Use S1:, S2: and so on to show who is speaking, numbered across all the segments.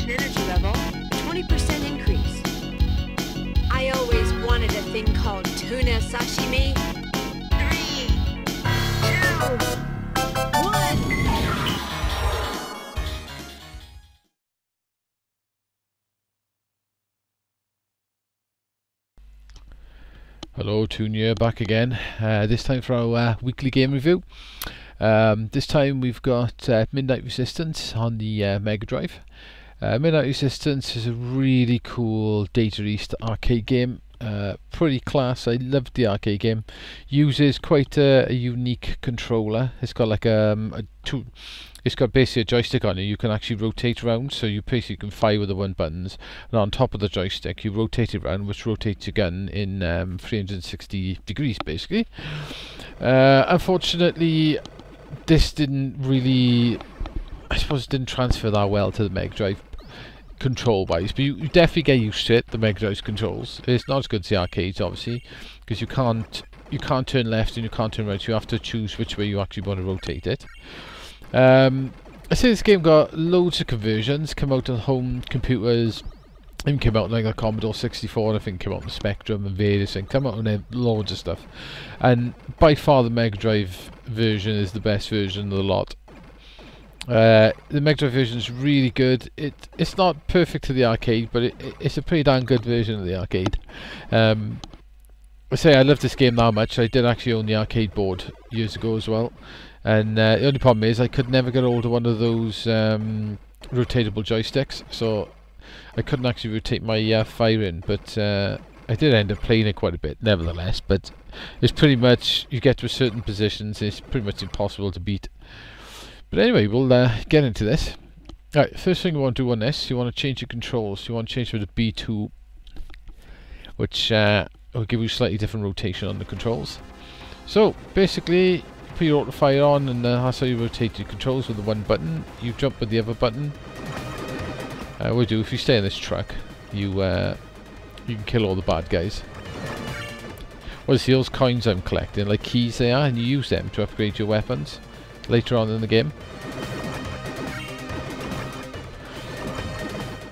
S1: in energy level, 20% increase. I always wanted a thing called tuna sashimi. 3, 2, 1.
S2: Hello, Tunia back again. This time for our weekly game review. This time we've got Midnight Resistance on the MegaDrive. Midnight Resistance is a really cool Data East arcade game. Pretty class. I loved the arcade game. Uses quite a unique controller. It's got like it's got basically a joystick on it. You can actually rotate around, so you basically can fire with the one buttons, and on top of the joystick you rotate it around, which rotates your gun in 360 degrees basically. Unfortunately, this didn't really, I suppose, didn't transfer that well to the MegaDrive control wise, but you definitely get used to it. The MegaDrive's controls, it's not as good as the arcades obviously, because you can't turn left and you can't turn right, so you have to choose which way you actually want to rotate it. I say this game got loads of conversions, come out on home computers, even came out like the Commodore 64, and I think came out on the Spectrum and various things, come out on loads of stuff, and by far the MegaDrive version is the best version of the lot. The MegaDrive version is really good. It's not perfect to the arcade, but it's a pretty damn good version of the arcade. I say I love this game that much. I did actually own the arcade board years ago as well, and the only problem is I could never get hold of one of those rotatable joysticks, so I couldn't actually rotate my fire in, but I did end up playing it quite a bit nevertheless. But it's pretty much, you get to certain positions, it's pretty much impossible to beat. But anyway, we'll get into this. Alright, first thing you want to do on this, you want to change your controls. You want to change to the B2, which will give you slightly different rotation on the controls. So basically, put your auto fire on, and that's how you rotate your controls with the one button. You jump with the other button. What you do, if you stay in this truck, you can kill all the bad guys. Well, see, those coins I'm collecting, like keys they are, and you use them to upgrade your weapons later on in the game.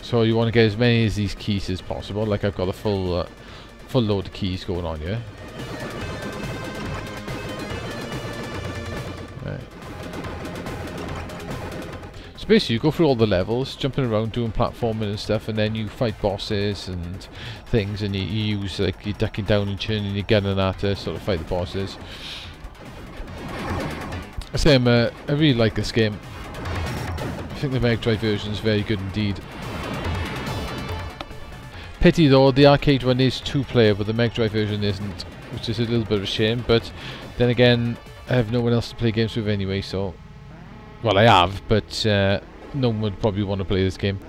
S2: So you want to get as many of these keys as possible. Like I've got a full load of keys going on here. Right. So basically you go through all the levels, jumping around, doing platforming and stuff, and then you fight bosses and things, and you use, like, you're ducking down and turning your gun and that to sort of fight the bosses. I say I really like this game. I think the MegaDrive version is very good indeed. Pity though, the arcade one is 2-player, but the MegaDrive version isn't, which is a little bit of a shame. But then again, I have no one else to play games with anyway, so... Well, I have, but no one would probably want to play this game,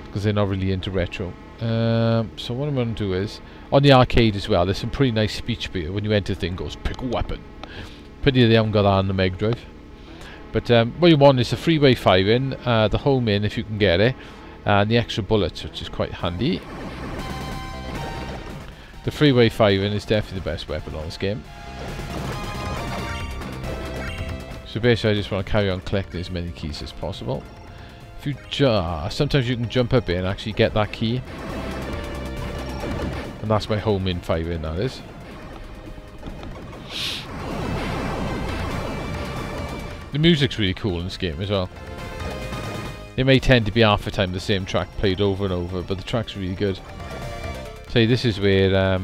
S2: because they're not really into retro. So what I'm going to do is, on the arcade as well, there's some pretty nice speech here. When you enter the thing, goes, pick a weapon. Pity they haven't got that on the MegaDrive. But what you want is the freeway firing, the home in if you can get it, and the extra bullets, which is quite handy. The freeway firing is definitely the best weapon on this game. So basically I just want to carry on collecting as many keys as possible. If you sometimes you can jump up here and actually get that key. And that's my home in firing, that is. The music's really cool in this game as well. It may tend to be half the time the same track played over and over, but the track's really good. So this is where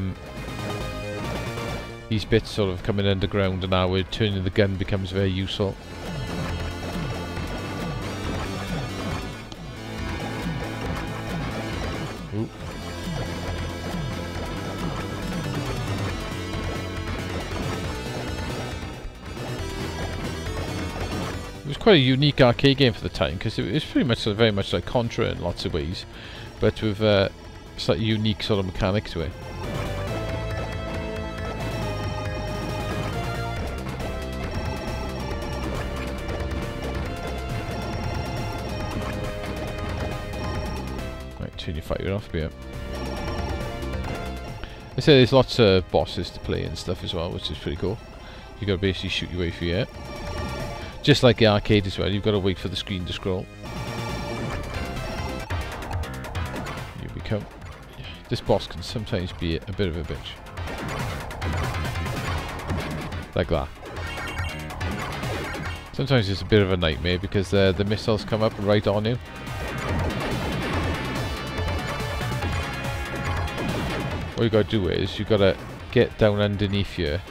S2: these bits sort of coming underground, and now where turning the gun becomes very useful. Ooh. It was quite a unique arcade game for the time, because it was pretty much very much like Contra in lots of ways, but with a slightly unique sort of mechanic to it. Right, turn your fire off here. I say there's lots of bosses to play and stuff as well, which is pretty cool. You gotta basically shoot your way through here. Just like the arcade as well, you've got to wait for the screen to scroll. This boss can sometimes be a bit of a bitch. Like that. Sometimes it's a bit of a nightmare because the missiles come up right on you. What you gotta do is, you gotta get down underneath here.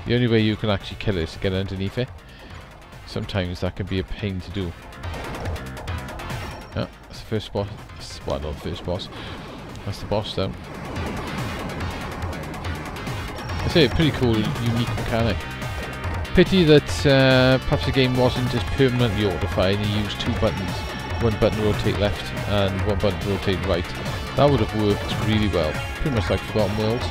S2: The only way you can actually kill it is to get underneath it. Sometimes that can be a pain to do. Yeah, that's the first boss. Well, not the first boss. That's the boss down. I say, a pretty cool, unique mechanic. Pity that perhaps the game wasn't just permanently auto-fire and you used 2 buttons. One button to rotate left and one button to rotate right. That would have worked really well. Pretty much like Forgotten Worlds.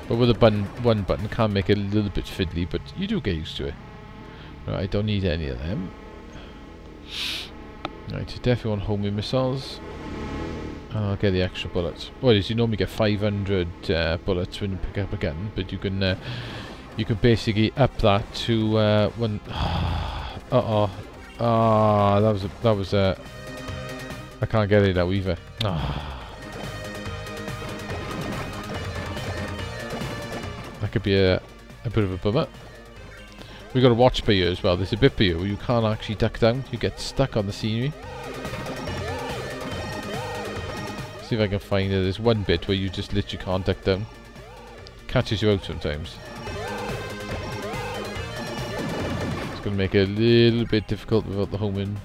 S2: But with one button can make it a little bit fiddly, but you do get used to it. Right, I don't need any of them. Right, you definitely want homing missiles. And I'll get the extra bullets. Well, you normally get 500 bullets when you pick up a gun, but you can basically up that to when. That was I can't get it now either. That could be a bit of a bummer. We got a watch per year as well. There's a bit per year where you can't actually duck down. You get stuck on the scenery. See if I can find it. There's one bit where you just literally can't duck down. Catches you out sometimes. It's going to make it a little bit difficult without the homing.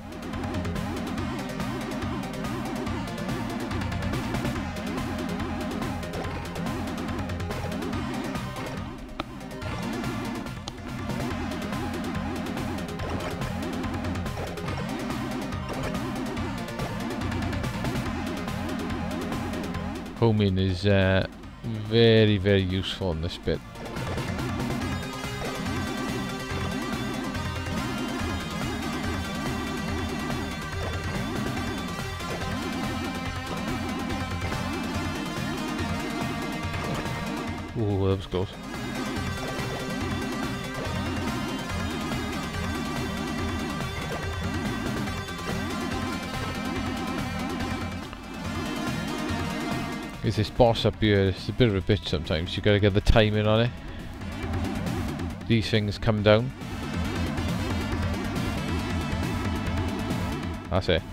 S2: Homing is very, very useful in this bit. Ooh, that was close. Is this boss up here? It's a bit of a bitch sometimes. You gotta get the timing on it. These things come down. That's it.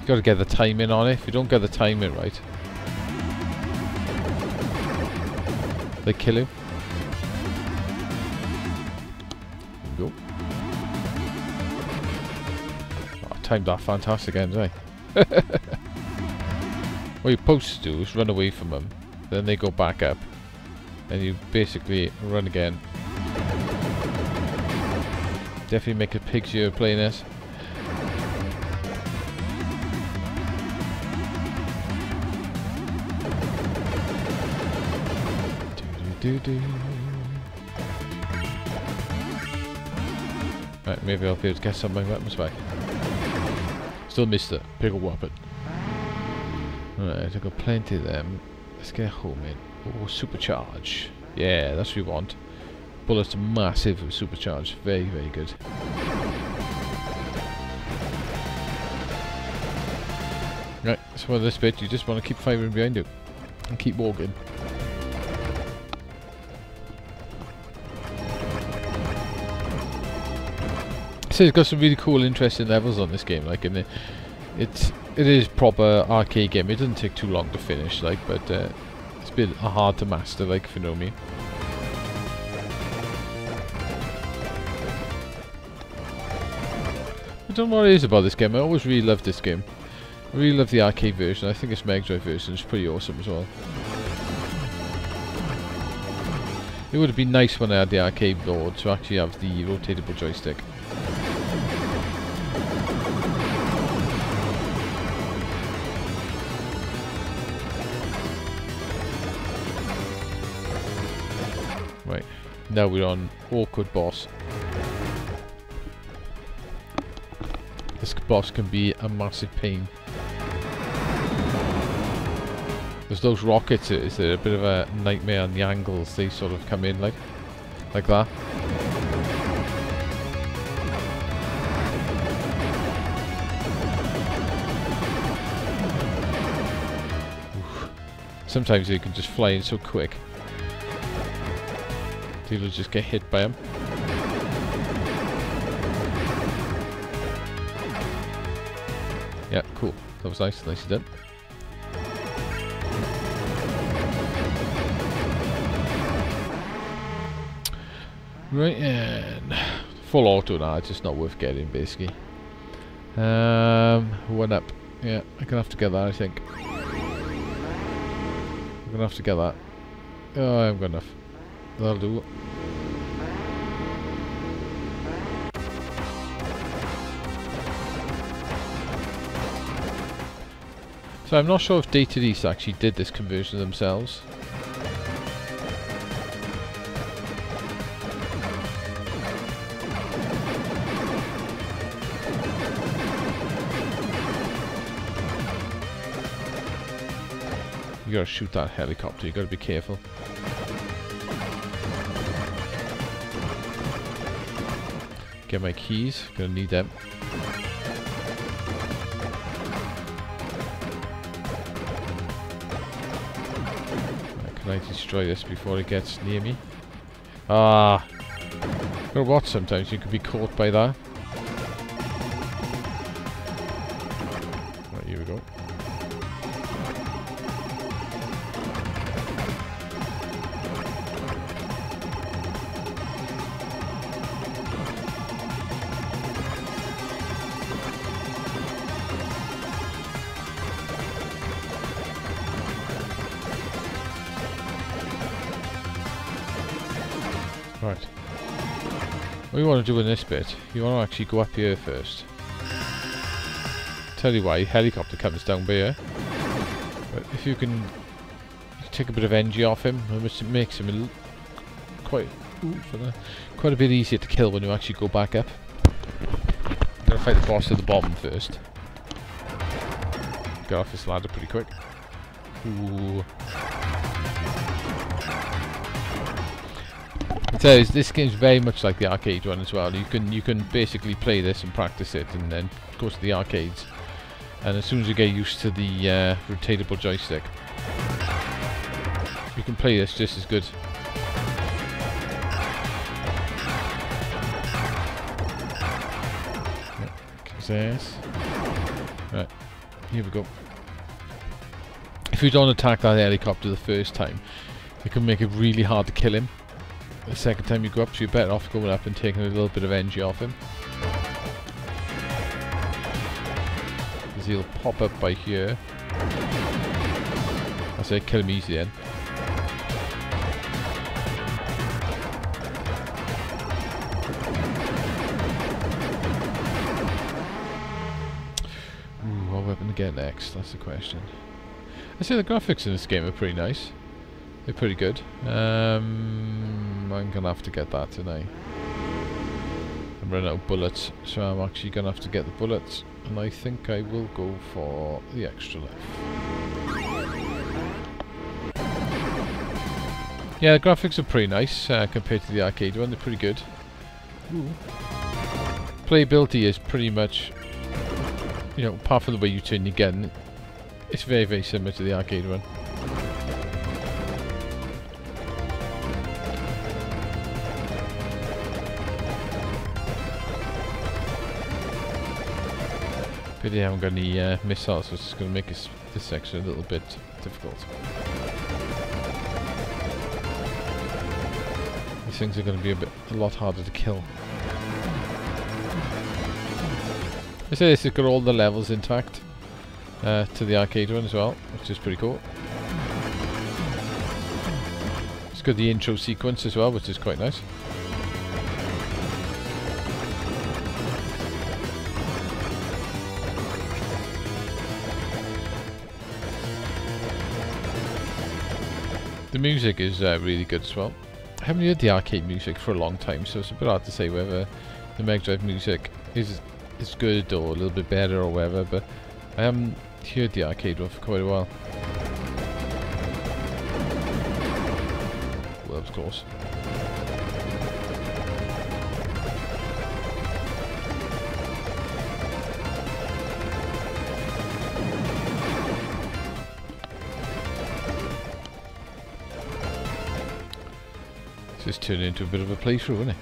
S2: You gotta get the timing on it. If you don't get the timing right, they kill you. There you go. Oh, I timed that fantastic end, eh? What you're supposed to do is run away from them, then they go back up, and you basically run again. Definitely make a pig's ear playing this. Right, maybe I'll be able to get some of my weapons back. Still missed it. Pickle weapon. Alright, I've got plenty of them. Let's get home in. Oh, supercharge. Yeah, that's what we want. Bullets are massive with supercharge. Very, very good. Right, so for this bit, you just want to keep firing behind you. And keep walking. So it's got some really cool, interesting levels on this game. Like, in it is proper arcade game. It doesn't take too long to finish, like, but it's a bit hard to master, like, if you know me. I don't know what it is about this game. I always really loved this game. I really love the arcade version. I think this MegaDrive version is pretty awesome as well. It would have been nice when I had the arcade board to actually have the rotatable joystick. Right, now we're on awkward boss. This boss can be a massive pain. There's those rockets, is there a bit of a nightmare on the angles they sort of come in like that. Sometimes they can just fly in so quick. You'll just get hit by them. Yeah, cool. That was nice. Nicely done. Right, and full auto now. It's just not worth getting, basically. 1 up. Yeah, I'm gonna have to get that, I think. I'm gonna have to get that. Oh, I haven't got enough. That'll do. So I'm not sure if Data East actually did this conversion themselves. You gotta shoot that helicopter, you gotta be careful. Get my keys, gonna need them. Can I destroy this before it gets near me? Ah! Gotta watch sometimes, you could be caught by that. Right, here we go. Right. What you want to do in this bit, you want to actually go up here first. Tell you why, helicopter comes down by here. But if you can take a bit of energy off him, it makes him quite a bit easier to kill when you actually go back up. I'm gonna fight the boss at the bottom first. Get off this ladder pretty quick. Ooh. So this game's very much like the arcade one as well. You can basically play this and practice it, and then go to the arcades. And as soon as you get used to the rotatable joystick, you can play this just as good. Right, here we go. If you don't attack that helicopter the first time, it can make it really hard to kill him. The second time you go up, so you're better off going up and taking a little bit of energy off him. Because he'll pop up by here. I say kill him easy then. Ooh, what weapon to get next? That's the question. I say the graphics in this game are pretty nice. They're pretty good. I'm gonna have to get that tonight. I'm running out of bullets, so I'm actually gonna have to get the bullets, and I think I will go for the extra life. Yeah, the graphics are pretty nice compared to the arcade one. They're pretty good. Ooh. Playability is pretty much, you know, apart from the way you turn your gun, it's very, very similar to the arcade one. But yeah, I haven't got any missiles, so it's going to make this section a little bit difficult. These things are going to be a lot harder to kill. I say this has got all the levels intact to the arcade one as well, which is pretty cool. It's got the intro sequence as well, which is quite nice. The music is really good as well. I haven't heard the arcade music for a long time, so it's a bit hard to say whether the MegaDrive music is good or a little bit better or whatever, but I haven't heard the arcade one for quite a while. Well, that was close. It's turning into a bit of a playthrough, isn't it?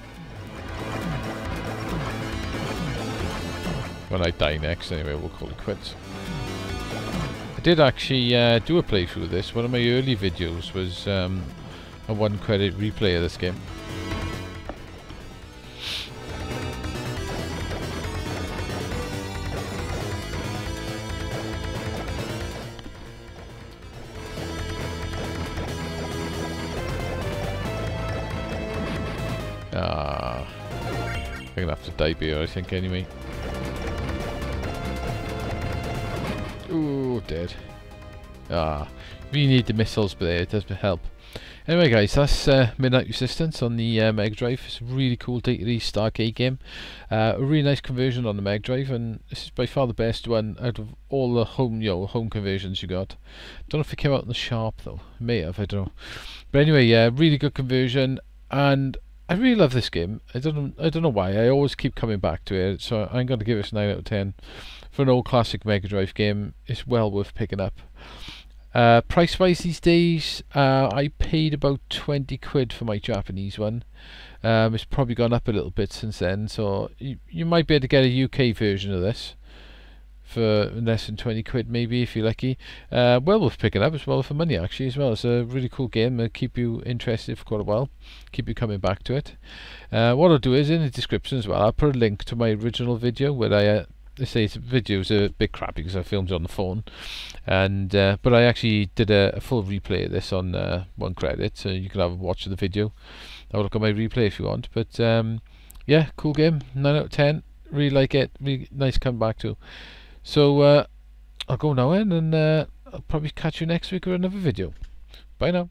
S2: When I die next, anyway, we'll call it quits. I did actually do a playthrough of this. One of my early videos was a 1 credit replay of this game. I'm gonna have to die here, I think, anyway. Ooh, dead. We need the missiles, but it does help. Anyway, guys, that's Midnight Resistance on the MegaDrive. It's a really cool Data East arcade game. A really nice conversion on the MegaDrive, and this is by far the best one out of all the home conversions you got. Don't know if it came out in the Sharp though. It may have, I don't know. But anyway, yeah, really good conversion, and I really love this game. I don't know why. I always keep coming back to it, so I'm going to give it a 9 out of 10. For an old classic MegaDrive game, it's well worth picking up. Price wise these days, I paid about 20 quid for my Japanese one. It's probably gone up a little bit since then, so you might be able to get a UK version of this for less than 20 quid maybe if you're lucky. Well worth picking up as well for money actually as well. It's a really cool game. It'll keep you interested for quite a while, keep you coming back to it. What I'll do is in the description as well, I'll put a link to my original video where I say the video's a bit crappy because I filmed it on the phone, and but I actually did a full replay of this on 1 credit, so you can have a watch of the video, have a look at my replay if you want. But yeah, cool game, 9 out of 10, really like it, really nice to come back to. So I'll go now in, and I'll probably catch you next week with another video. Bye now.